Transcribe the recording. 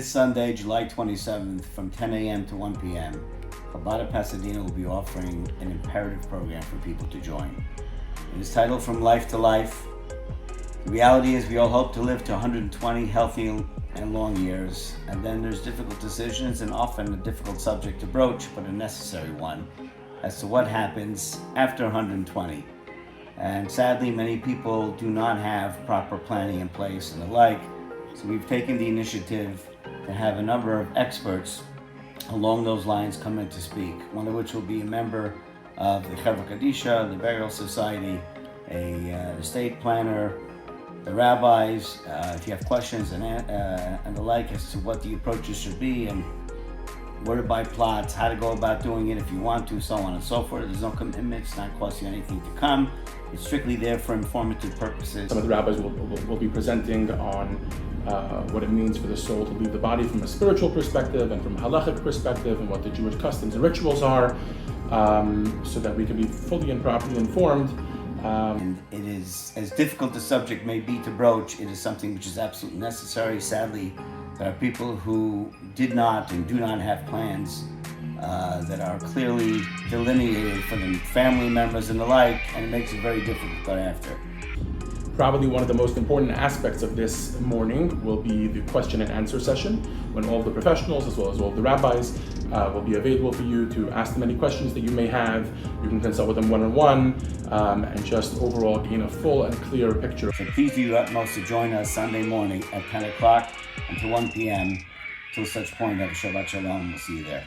This Sunday, July 27th, from 10 a.m. to 1 p.m., Chabad of Pasadena will be offering an imperative program for people to join. It is titled From Life to Life. The reality is we all hope to live to 120 healthy and long years, and then there's difficult decisions and often a difficult subject to broach, but a necessary one, as to what happens after 120. And sadly, many people do not have proper planning in place and the like, so we've taken the initiative to have a number of experts along those lines come in to speak, one of which will be a member of the Chevra Kadisha, the Burial Society, a estate planner, the rabbis. If you have questions and the like as to what the approaches should be and where to buy plots, how to go about doing it if you want to, so on and so forth. There's no commitment, it's not costing you anything to come. It's strictly there for informative purposes. Some of the rabbis will be presenting on what it means for the soul to leave the body from a spiritual perspective and from a halachic perspective, and what the Jewish customs and rituals are, so that we can be fully and properly informed. And it is, as difficult the subject may be to broach, it is something which is absolutely necessary. Sadly, there are people who did not and do not have plans that are clearly delineated for the family members and the like, and it makes it very difficult after. Probably one of the most important aspects of this morning will be the question and answer session, when all of the professionals as well as all of the rabbis will be available for you to ask them any questions that you may have. You can consult with them one-on-one and just overall gain a full and clear picture. So please do your utmost to join us Sunday morning at 10 o'clock until 1 p.m. Till such point, have a Shabbat Shalom. We'll see you there.